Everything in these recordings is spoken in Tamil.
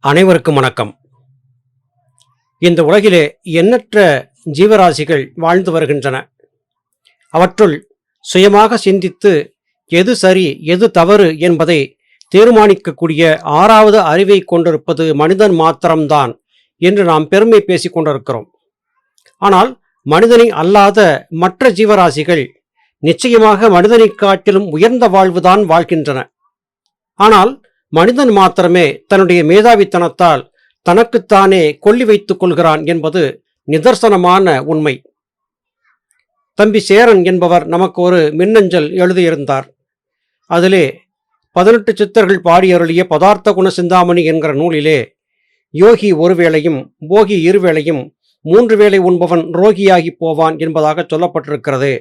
அனைவருக்கும் வணக்கம். இந்த உலகிலே எண்ணற்ற ஜீவராசிகள் வாழ்ந்து வருகின்றன. அவற்றுள் சுயமாக சிந்தித்து எது சரி எது தவறு என்பதை தீர்மானிக்கக்கூடிய ஆறாவது அறிவை கொண்டிருப்பது மனிதன் மாத்திரம்தான் என்று நாம் பெருமை பேசிக் கொண்டிருக்கிறோம். ஆனால் மனிதனை அல்லாத மற்ற ஜீவராசிகள் நிச்சயமாக மனிதனை காட்டிலும் உயர்ந்த வாழ்வுதான் வாழ்கின்றன. ஆனால் மனிதன் மாத்திரமே தன்னுடைய மேதாவித்தனத்தால் தனக்குத்தானே கொல்லி வைத்துக் கொள்கிறான் என்பது நிதர்சனமான உண்மை. தம்பி சேரன் என்பவர் நமக்கு ஒரு மின்னஞ்சல் எழுதியிருந்தார். அதிலே 18 சித்தர்கள் பாடியருளிய பதார்த்த குண சிந்தாமணி என்கிற நூலிலே யோகி ஒரு வேளையும் போகி இருவேளையும் 3 வேளை உண்பவன் ரோகியாகி போவான் என்பதாக சொல்லப்பட்டிருக்கிறது.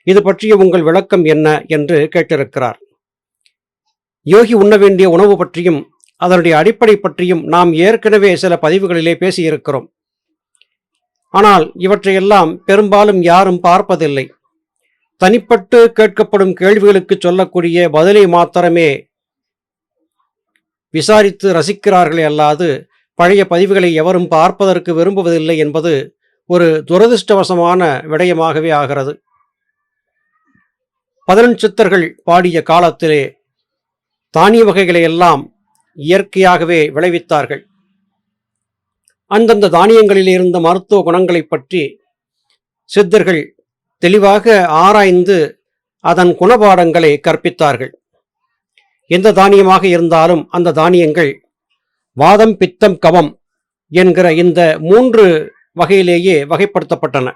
இது பற்றிய உங்கள் விளக்கம் என்ன என்று கேட்டிருக்கிறார். யோகி உண்ண வேண்டிய உணவு பற்றியும் அதனுடைய அடிப்படை பற்றியும் நாம் ஏற்கனவே சில பதிவுகளிலே பேசியிருக்கிறோம். ஆனால் இவற்றையெல்லாம் பெரும்பாலும் யாரும் பார்ப்பதில்லை. தனிப்பட்டு கேட்கப்படும் கேள்விகளுக்கு சொல்லக்கூடிய பதிலை மாத்திரமே விசாரித்து ரசிக்கிறார்களே அல்லாது பழைய பதிவுகளை எவரும் பார்ப்பதற்கு விரும்புவதில்லை என்பது ஒரு துரதிருஷ்டவசமான விடயமாகவே ஆகிறது. 18 சித்தர்கள் பாடிய காலத்திலே தானிய வகைகளை எல்லாம் இயற்கையாகவே விளைவித்தார்கள். அந்தந்த தானியங்களில் இருந்த மருத்துவ குணங்களை பற்றி சித்தர்கள் தெளிவாக ஆராய்ந்து அதன் குணபாடங்களை கற்பித்தார்கள். எந்த தானியமாக இருந்தாலும் அந்த தானியங்கள் வாதம் பித்தம் கவம் என்கிற இந்த 3 வகையிலேயே வகைப்படுத்தப்பட்டன.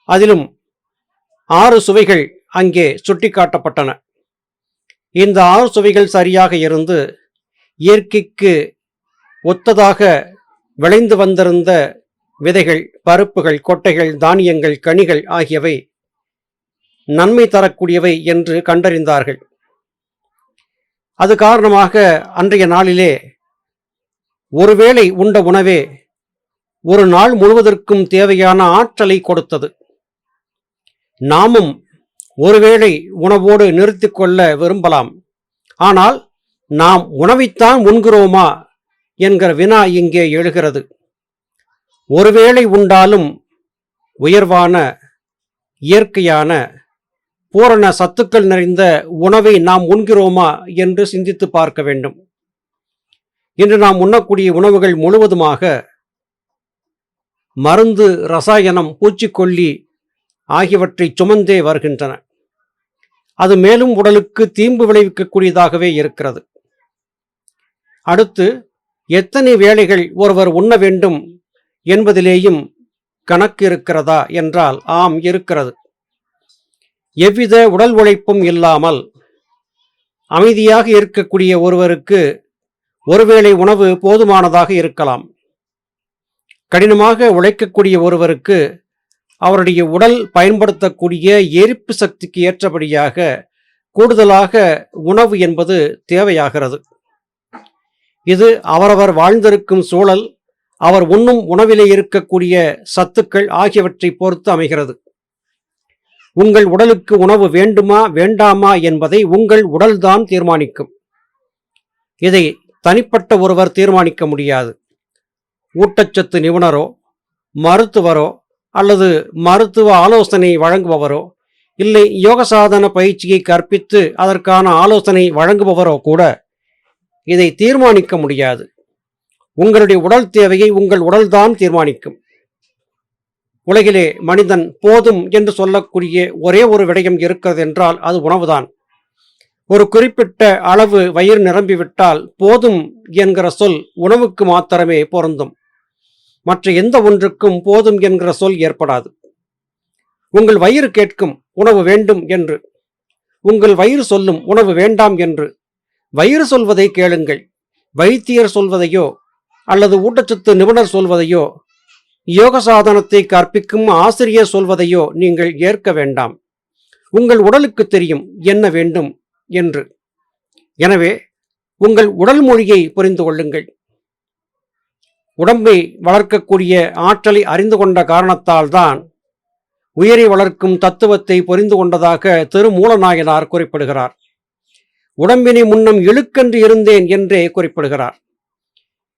அதிலும் 6 சுவைகள் அங்கே சுட்டிக்காட்டப்பட்டன. இந்த 6 சுவைகள் சரியாக இருந்து இயற்கைக்கு ஒத்ததாக விளைந்து வந்திருந்த விதைகள், பருப்புகள், கொட்டைகள், தானியங்கள், கனிகள் ஆகியவை நன்மை தரக்கூடியவை என்று கண்டறிந்தார்கள். அது காரணமாக அன்றைய நாளிலே ஒருவேளை உண்ட உணவே ஒரு நாள் முழுவதற்கும் தேவையான ஆற்றலை கொடுத்தது. நாமும் ஒருவேளை உணவோடு நிறுத்தி கொள்ள விரும்பலாம். ஆனால் நாம் உணவைத்தான் உண்கிறோமா என்கிற வினா இங்கே எழுகிறது. ஒருவேளை உண்டாலும் உயர்வான இயற்கையான பூரண சத்துக்கள் நிறைந்த உணவை நாம் உண்கிறோமா என்று சிந்தித்து பார்க்க வேண்டும். இன்று நாம் உண்ணக்கூடிய உணவுகள் முழுவதுமாக மருந்து, ரசாயனம், பூச்சிக்கொல்லி ஆகியவற்றை சுமந்தே வருகின்றன. அது மேலும் உடலுக்கு தீம்பு விளைவிக்கக்கூடியதாகவே இருக்கிறது. அடுத்து எத்தனை வேளைகள் ஒருவர் உண்ண வேண்டும் என்பதிலேயும் கணக்கு இருக்கிறதா என்றால் ஆம், இருக்கிறது. எவ்வித உடல் உழைப்பும் இல்லாமல் அமைதியாக இருக்கக்கூடிய ஒருவருக்கு ஒருவேளை உணவு போதுமானதாக இருக்கலாம். கடினமாக உழைக்கக்கூடிய ஒருவருக்கு அவருடைய உடல் பயன்படுத்தக்கூடிய எரிப்பு சக்திக்கு ஏற்றபடியாக கூடுதலாக உணவு என்பது தேவையாகிறது. இது அவரவர் வாழ்ந்திருக்கும் சூழல், அவர் உண்ணும் உணவிலே இருக்கக்கூடிய சத்துக்கள் ஆகியவற்றை பொறுத்து அமைகிறது. உங்கள் உடலுக்கு உணவு வேண்டுமா வேண்டாமா என்பதை உங்கள் உடல்தான் தீர்மானிக்கும். இதை தனிப்பட்ட ஒருவர் தீர்மானிக்க முடியாது. ஊட்டச்சத்து நிபுணரோ மருத்துவரோ அல்லது மருத்துவ ஆலோசனை வழங்குபவரோ இல்லை யோக சாதன பயிற்சியை கற்பித்து அதற்கான ஆலோசனை வழங்குபவரோ கூட இதை தீர்மானிக்க முடியாது. உங்களுடைய உடல் தேவையை உங்கள் உடல்தான் தீர்மானிக்கும். உலகிலே மனிதன் போதும் என்று சொல்லக்கூடிய ஒரே ஒரு விடயம் இருக்கிறது என்றால் அது உணவுதான். ஒரு குறிப்பிட்ட அளவு வயிறு நிரம்பிவிட்டால் போதும் என்கிற சொல் உணவுக்கு மாத்திரமே பொருந்தும். மற்ற எந்த ஒன்றுக்கும் போதும் என்கிற சொல் ஏற்படாது. உங்கள் வயிறு கேட்கும் உணவு வேண்டும் என்று, உங்கள் வயிறு சொல்லும் உணவு வேண்டாம் என்று. வயிறு சொல்வதை கேளுங்கள். வைத்தியர் சொல்வதையோ அல்லது ஊட்டச்சத்து நிபுணர் சொல்வதையோ யோக சாதனத்தை கற்பிக்கும் ஆசிரியர் சொல்வதையோ நீங்கள் ஏற்க வேண்டாம். உங்கள் உடலுக்கு தெரியும் என்ன வேண்டும் என்று. எனவே உங்கள் உடல் மொழியை புரிந்து கொள்ளுங்கள். உடம்பை வளர்க்கக்கூடிய ஆற்றலை அறிந்து கொண்ட காரணத்தால் தான் உயிரை வளர்க்கும் தத்துவத்தை புரிந்து கொண்டதாக திருமூலநாயனார் குறிப்பிடுகிறார். உடம்பினை முன்னம் இழுக்கென்று இருந்தேன் என்றே குறிப்பிடுகிறார்.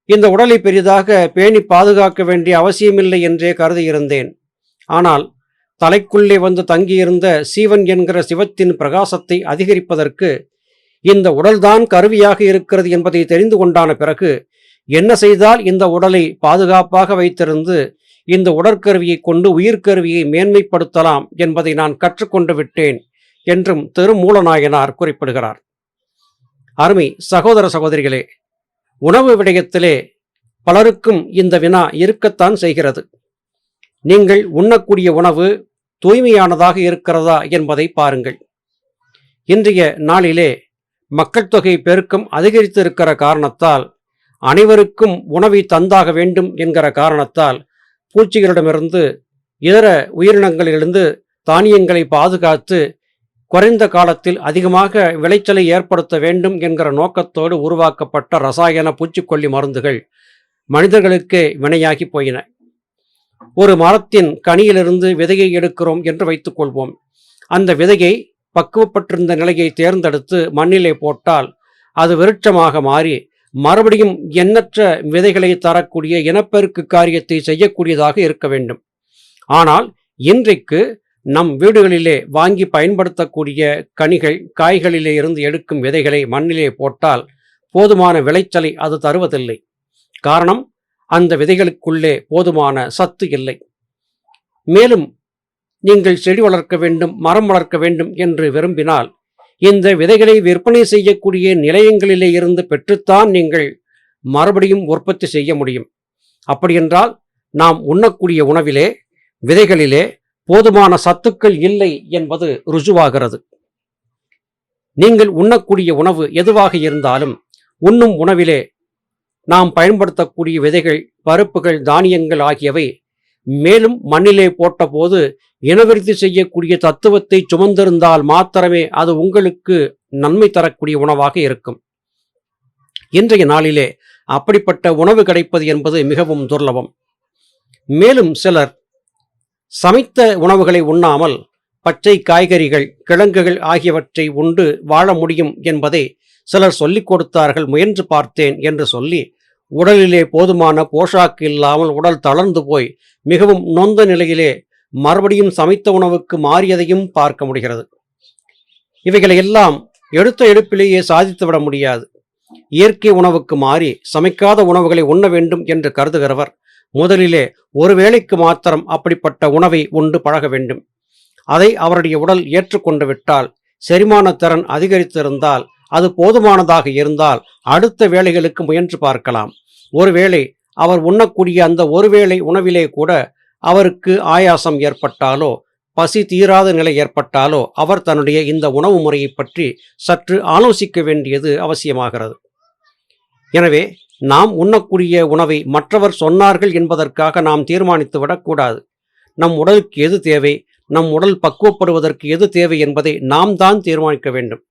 இந்த உடலை பெரிதாக பேணி பாதுகாக்க வேண்டிய அவசியமில்லை என்றே கருதியிருந்தேன். ஆனால் தலைக்குள்ளே வந்து தங்கியிருந்த சீவன் என்கிற சிவத்தின் பிரகாசத்தை அதிகரிப்பதற்கு இந்த உடல்தான் கருவியாக இருக்கிறது என்பதை தெரிந்து கொண்டான பிறகு என்ன செய்தால் இந்த உடலை பாதுகாப்பாக வைத்திருந்து இந்த உடற்கருவியை கொண்டு உயிர்கருவியை மேன்மைப்படுத்தலாம் என்பதை நான் கற்றுக்கொண்டு விட்டேன் என்றும் திருமூலநாயனார் குறிப்பிடுகிறார். அருமை சகோதர சகோதரிகளே, உணவு விடயத்திலே பலருக்கும் இந்த வினா இருக்கத்தான் செய்கிறது. நீங்கள் உண்ணக்கூடிய உணவு தூய்மையானதாக இருக்கிறதா என்பதை பாருங்கள். இன்றைய நாளிலே மக்கள் தொகை பெருக்கம் அதிகரித்திருக்கிற காரணத்தால், அனைவருக்கும் உணவை தந்தாக வேண்டும் என்கிற காரணத்தால் பூச்சிகளிடமிருந்து இதர உயிரினங்களிலிருந்து தானியங்களை பாதுகாத்து குறைந்த காலத்தில் அதிகமாக விளைச்சலை ஏற்படுத்த வேண்டும் என்கிற நோக்கத்தோடு உருவாக்கப்பட்ட ரசாயன பூச்சிக்கொல்லி மருந்துகள் மனிதர்களுக்கு வினையாகி போயின. ஒரு மரத்தின் கனியிலிருந்து விதையை எடுக்கிறோம் என்று வைத்துக் கொள்வோம். அந்த விதையை பக்குவப்பட்டிருந்த நிலையை தேர்ந்தெடுத்து மண்ணிலே போட்டால் அது விருட்சமாக மாறி மறுபடியும் எண்ணற்ற விதைகளை தரக்கூடிய இனப்பெருக்கு காரியத்தை செய்யக்கூடியதாக இருக்க வேண்டும். ஆனால் இன்றைக்கு நம் வீடுகளிலே வாங்கி பயன்படுத்தக்கூடிய கனிகள் காய்களிலே இருந்து எடுக்கும் விதைகளை மண்ணிலே போட்டால் போதுமான விளைச்சலை அது தருவதில்லை. காரணம், அந்த விதைகளுக்குள்ளே போதுமான சத்து இல்லை. மேலும் நீங்கள் செடி வளர்க்க வேண்டும், மரம் வளர்க்க வேண்டும் என்று விரும்பினால் இந்த விதைகளை விற்பனை செய்யக்கூடிய நிலையங்களிலே இருந்து பெற்றுத்தான் நீங்கள் மறுபடியும் உற்பத்தி செய்ய முடியும். அப்படியென்றால் நாம் உண்ணக்கூடிய உணவிலே விதைகளிலே போதுமான சத்துக்கள் இல்லை என்பது ருஜுவாகிறது. நீங்கள் உண்ணக்கூடிய உணவு எதுவாக இருந்தாலும் உண்ணும் உணவிலே நாம் பயன்படுத்தக்கூடிய விதைகள், பருப்புகள், தானியங்கள் ஆகியவை மேலும் மண்ணிலே போட்டபோது இனவிருத்தி செய்யக்கூடிய தத்துவத்தை சுமந்திருந்தால் மாத்திரமே அது உங்களுக்கு நன்மை தரக்கூடிய உணவாக இருக்கும். இன்றைய நாளிலே அப்படிப்பட்ட உணவு கிடைப்பது என்பது மிகவும் துர்லபம். மேலும் சிலர் சமைத்த உணவுகளை உண்ணாமல் பச்சை காய்கறிகள், கிழங்குகள் ஆகியவற்றை உண்டு வாழ முடியும் என்பதை சிலர் சொல்லிக் கொடுத்தார்கள், முயன்று பார்த்தேன் என்று சொல்லி உடலிலே போதுமான போஷாக்கு இல்லாமல் உடல் தளர்ந்து போய் மிகவும் நொந்த நிலையிலே மறுபடியும் சமைத்த உணவுக்கு மாறியதையும் பார்க்க முடிகிறது. இவைகளை எல்லாம் எடுத்த எடுப்பிலேயே சாதித்துவிட முடியாது. இயற்கை உணவுக்கு மாறி சமைக்காத உணவுகளை உண்ண வேண்டும் என்று கருதுகிறவர் முதலிலே ஒரு வேளைக்கு மாத்திரம் அப்படிப்பட்ட உணவை உண்டு பழக வேண்டும். அதை அவருடைய உடல் ஏற்றுக்கொண்டு விட்டால், செரிமான திறன் அதிகரித்திருந்தால், அது போதுமானதாக இருந்தால் அடுத்த வேளைகளுக்கு முயன்று பார்க்கலாம். ஒருவேளை அவர் உண்ணக்கூடிய அந்த ஒருவேளை உணவிலே கூட அவருக்கு ஆயாசம் ஏற்பட்டாலோ, பசி தீராத நிலை ஏற்பட்டாலோ அவர் தன்னுடைய இந்த உணவு முறையை பற்றி சற்று ஆலோசிக்க வேண்டியது அவசியமாகிறது. எனவே நாம் உண்ணக்கூடிய உணவை மற்றவர் சொன்னார்கள் என்பதற்காக நாம் தீர்மானித்து விடக்கூடாது. நம் உடலுக்கு எது தேவை, நம் உடல் பக்குவப்படுவதற்கு எது தேவை என்பதை நாம் தான் தீர்மானிக்க வேண்டும்.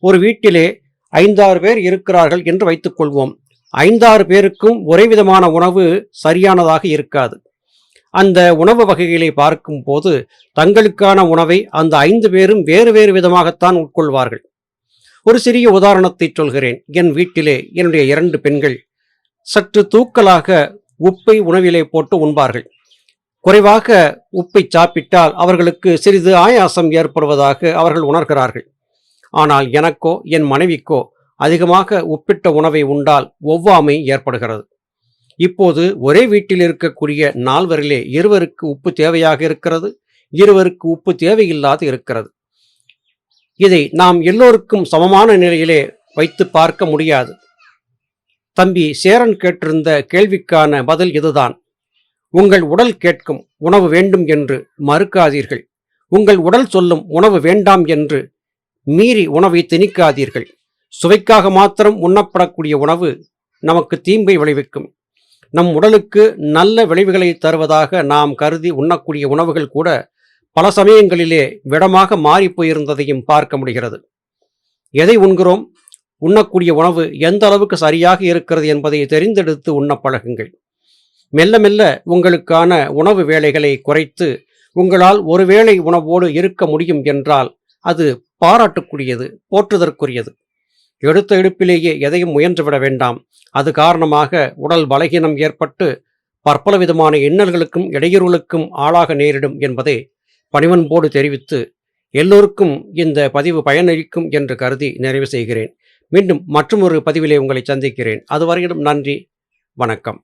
ஒரு வீட்டிலே 5-6 பேர் இருக்கிறார்கள் என்று வைத்துக் கொள்வோம். 5-6 பேருக்கும் ஒரே விதமான உணவு சரியானதாக இருக்காது. அந்த உணவு வகைகளை பார்க்கும் போது தங்களுக்கான உணவை அந்த 5 பேரும் வேறு வேறு விதமாகத்தான் உட்கொள்வார்கள். ஒரு சிறிய உதாரணத்தை சொல்கிறேன். என் வீட்டிலே என்னுடைய 2 பெண்கள் சற்று தூக்கலாக உப்பை உணவிலே போட்டு உண்பார்கள். குறைவாக உப்பை சாப்பிட்டால் அவர்களுக்கு சிறிது ஆயாசம் ஏற்படுவதாக அவர்கள் உணர்கிறார்கள். ஆனால் எனக்கோ என் மனைவிக்கோ அதிகமாக உப்பிட்ட உணவை உண்டால் ஒவ்வாமை ஏற்படுகிறது. இப்போது ஒரே வீட்டில் இருக்கக்கூடிய 4 2 உப்பு தேவையாக இருக்கிறது, 2 உப்பு தேவையில்லாது இருக்கிறது. இதை நாம் எல்லோருக்கும் சமமான நிலையிலே வைத்து பார்க்க முடியாது. தம்பி சேரன் கேட்டிருந்த கேள்விக்கான பதில் இதுதான். உங்கள் உடல் கேட்கும் உணவு வேண்டும் என்று மறுக்காதீர்கள். உங்கள் உடல் சொல்லும் உணவு வேண்டாம் என்று மீறி உணவை திணிக்காதீர்கள். சுவைக்காக மாத்திரம் உண்ணப்படக்கூடிய உணவு நமக்கு தீம்பை விளைவிக்கும். நம் உடலுக்கு நல்ல விளைவுகளை தருவதாக நாம் கருதி உண்ணக்கூடிய உணவுகள் கூட பல சமயங்களிலே விடமாக மாறி போயிருந்ததையும் பார்க்க முடிகிறது. எதை உண்கிறோம், உண்ணக்கூடிய உணவு எந்த அளவுக்கு சரியாக இருக்கிறது என்பதை தெரிந்தெடுத்து உண்ண பழகுங்கள். மெல்ல மெல்ல உங்களுக்கான உணவு வேளைகளை குறைத்து உங்களால் ஒரு வேளை உணவோடு இருக்க முடியும் என்றால் அது பாராட்டுக்குரியது, போற்றுதற்குரியது. எடுத்த எடுப்பிலேயே எதையும் முயன்றுவிட வேண்டாம். அது காரணமாக உடல் பலகீனம் ஏற்பட்டு பற்பல விதமான இன்னல்களுக்கும் இடையூறுகளுக்கும் ஆளாக நேரிடும் என்பதை பணிவன்போடு தெரிவித்து எல்லோருக்கும் இந்த பதிவு பயனளிக்கும் என்று கருதி நிறைவு செய்கிறேன். மீண்டும் மற்றொரு பதிவிலே உங்களை சந்திக்கிறேன். அதுவரையிலும் நன்றி, வணக்கம்.